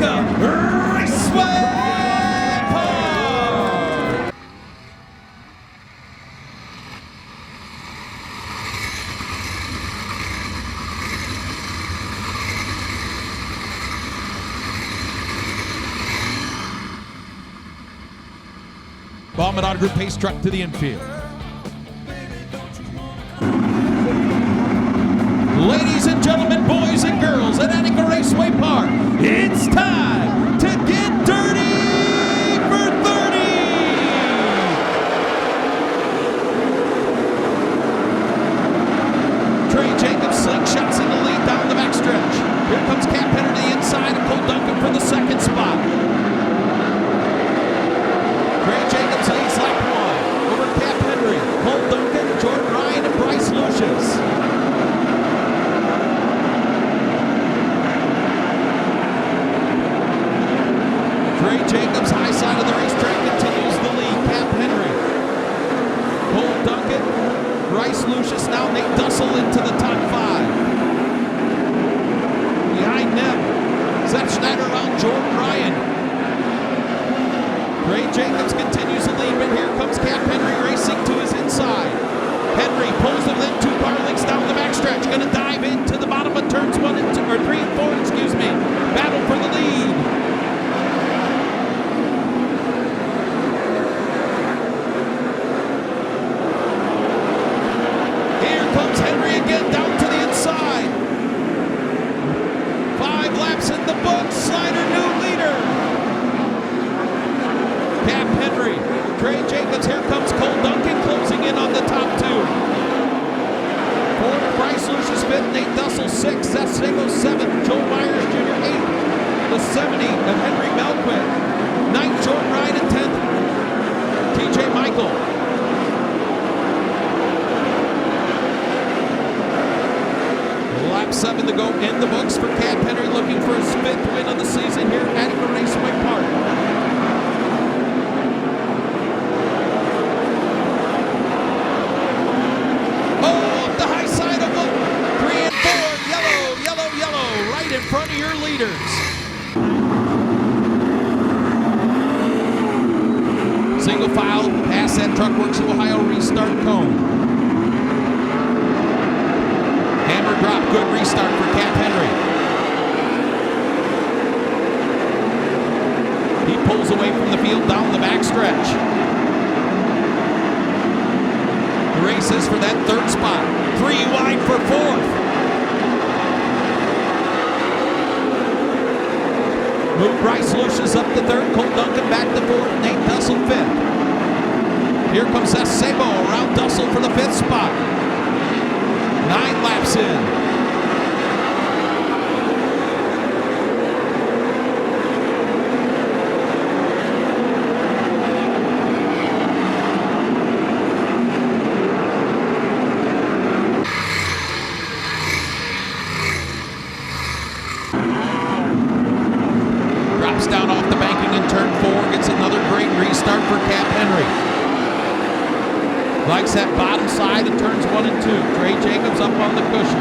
Attica Raceway Park. Bombadon Group pace truck to the infield. Ladies and gentlemen, boys and girls at Attica Raceway Park, it's time to get dirty for 30! Trey Jacobs slingshots in the lead down the backstretch. Here comes Cap Henry to the inside and Cole Duncan for the second spot. Trey Jacobs leads lap one over Cap Henry, Cole Duncan, Jordan Ryan, and Bryce Lucius. Trey Jacobs, high side of the racetrack, continues the lead. Cap Henry, Cole Duncan, Bryce Lucius, now Nate Dussel into the top five. Behind them, Seth Schneider around Jordan Ryan. Trey Jacobs continues the lead, but here comes Cap Henry racing to his inside. Henry pulls it within 2 car lengths down the backstretch, going to dive into the bottom of turns 3 and 4, excuse me. Battle for the lead. Again down to the inside. 5 laps in the book. Slider new leader. Cap Henry, Trey Jacobs. Here comes Cole Duncan closing in on the top 2. 4th, Bryce Lucius 5th. Nate Dussel 6th. Seth Sago 7th. Joe Myers Jr. 8th. The 70 of Henry Melquist. 9th, Jordan Ryan and 10th, TJ Michael. Lap 7 to go in the books for Cap Henry, looking for his 5th win of the season here at Attica Raceway Park. Oh, up the high side of the 3 and 4. Yellow, right in front of your leaders. Single file past that Truck Works of Ohio restart cone. Hammer drop, good restart for Cap Henry. He pulls away from the field down the backstretch. The race is for that 3rd spot. 3 wide for 4th. Move Bryce Lucius up to 3rd. Cole Duncan back to 4th. Nate Dussel 5th. Here comes Seth Sabo around Dussel for the 5th spot. 9 laps in. Drops down off the banking in turn 4. Gets another great restart for Cap Henry. Likes that bottom side of turns 1 and 2. Trey Jacobs up on the cushion.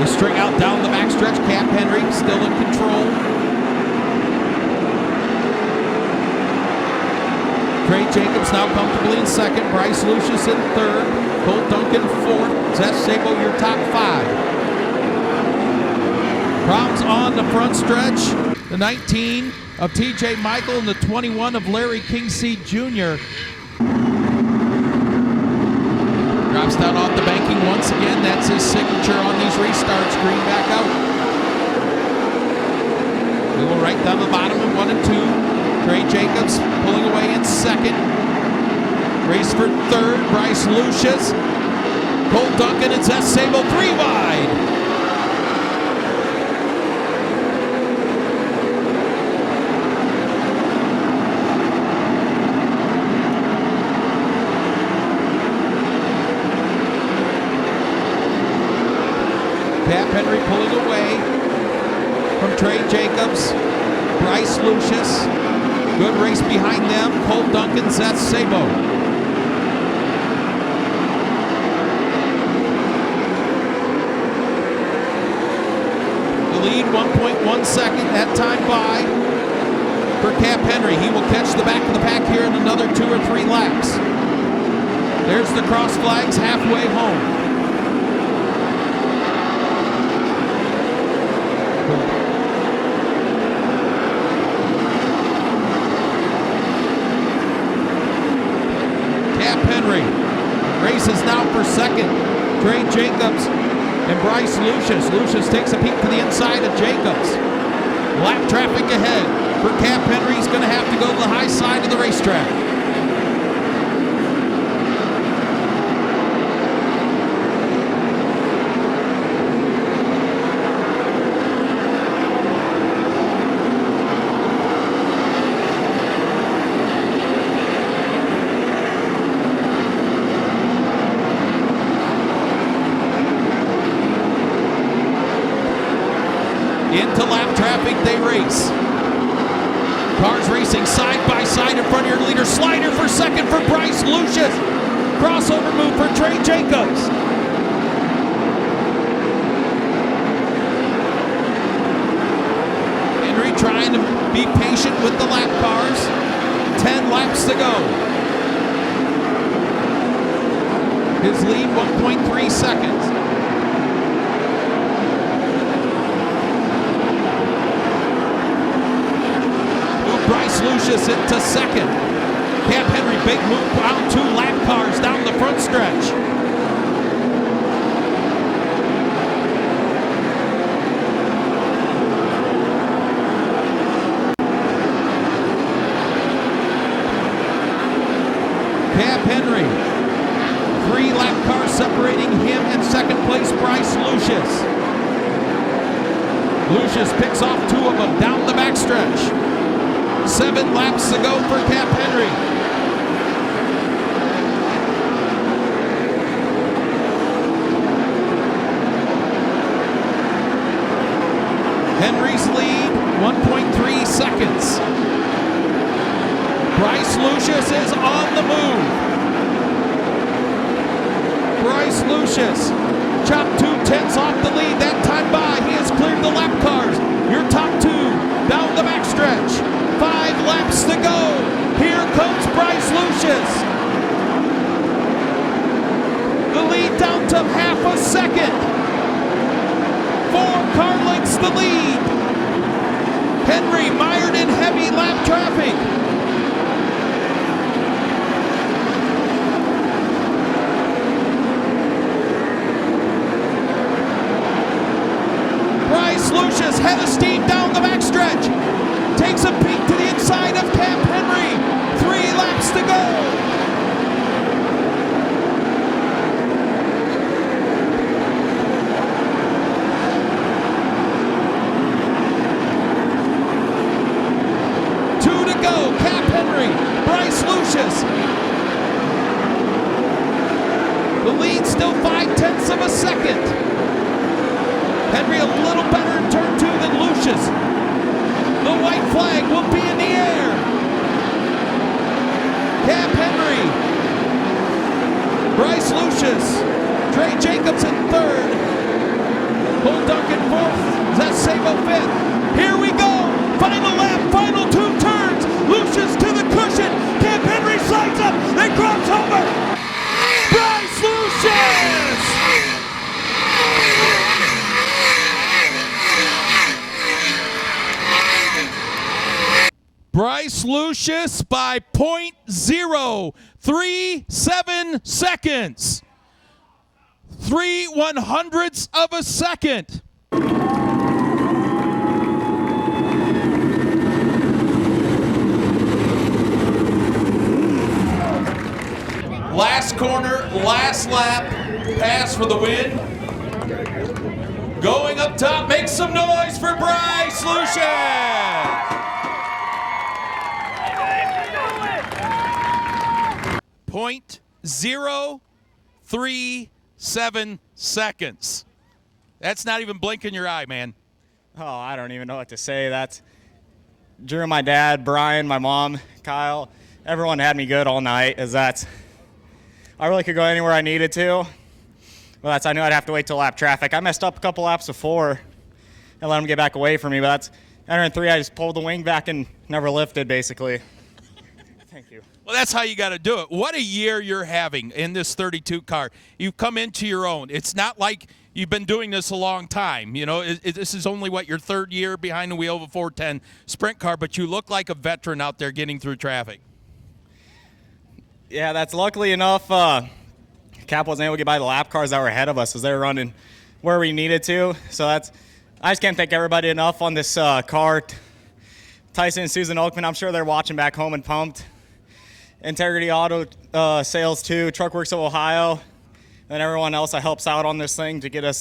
They string out down the backstretch. Cap Henry still in control. Trey Jacobs now comfortably in 2nd. Bryce Lucius in 3rd. Cole Duncan 4th. Seth Sabo your top 5. Problems on the front stretch. The 19 of TJ Michael and the 21 of Larry Kingseed Jr. Drops down off the banking once again. That's his signature on these restarts. Green back out. We will right down the bottom in 1 and 2. Trey Jacobs pulling away in 2nd. Race for 3rd, Bryce Lucius. Cole Duncan and Seth Sabo 3 wide. Cap Henry pulling away from Trey Jacobs. Bryce Lucius Good race behind them. Cole Duncan, Seth Sabo. The lead, 1.1 second. That time by for Cap Henry. He will catch the back of the pack here in another 2 or 3 laps. There's the cross flags halfway home. Races now for second. Trey Jacobs and Bryce Lucius. Lucius takes a peek to the inside of Jacobs. Lap traffic ahead. For Cap Henry, he's going to have to go to the high side of the racetrack. Into lap traffic, they race. Cars racing side by side in front of your leader. Slider for second for Bryce Lucius. Crossover move for Trey Jacobs. Henry trying to be patient with the lap cars. 10 laps to go. His lead, 1.3 seconds. Lucius into second. Cap Henry, big move out 2 lap cars down the front stretch. Cap Henry, 3 lap cars separating him and second place Bryce Lucius. Lucius picks off 2 of them down the backstretch. 7 laps to go for Cap Henry. Henry's lead, 1.3 seconds. Bryce Lucius is on the move. Bryce Lucius chopped 2/10 off the lead. That time by, he has cleared the lap cars. Your top 2 down the backstretch. 5 laps to go. Here comes Bryce Lucius. The lead down to half a second. 4 car lengths the lead. Henry mired in heavy lap traffic. Bryce Lucius head of steam down the backstretch. Takes a peek to the inside of Cap Henry. 3 laps to go. Two to go. Cap Henry, Bryce Lucius. The lead still 5/10 of a second. Henry a little better in turn 2 than Lucius. The white flag will be in the air. Cap Henry, Bryce Lucius, Trey Jacobs in 3rd, Cole Duncan 4th, Seth Sabo 5th. Here we go. Final lap, final 2 turns. Lucius to the cushion. Cap Henry slides up and crosses over. Bryce Lucius! Bryce Lucius by 0.037 seconds. 3/100ths of a second. Last corner, last lap, pass for the win. Going up top, make some noise for Bryce Lucius. 0.037 seconds. That's not even blinking your eye, man. Oh, I don't even know what to say. Drew, my dad, Brian, my mom, Kyle, everyone had me good all night. I really could go anywhere I needed to. Well, I knew I'd have to wait till lap traffic. I messed up a couple laps before and let them get back away from me, but entering 3, I just pulled the wing back and never lifted, basically. Thank you. Well, that's how you got to do it. What a year you're having in this 32 car. You've come into your own. It's not like you've been doing this a long time. You know, this is only, your third year behind the wheel of a 410 sprint car, but you look like a veteran out there getting through traffic. Yeah, that's luckily enough. Cap wasn't able to get by the lap cars that were ahead of us as they were running where we needed to. So I just can't thank everybody enough on this car. Tyson and Susan Oakman, I'm sure they're watching back home and pumped. Integrity Auto Sales too, Truckworks of Ohio, and everyone else that helps out on this thing to get us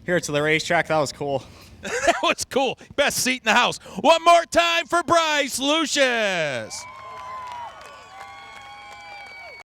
here to the racetrack. That was cool. That was cool. Best seat in the house. One more time for Bryce Lucius.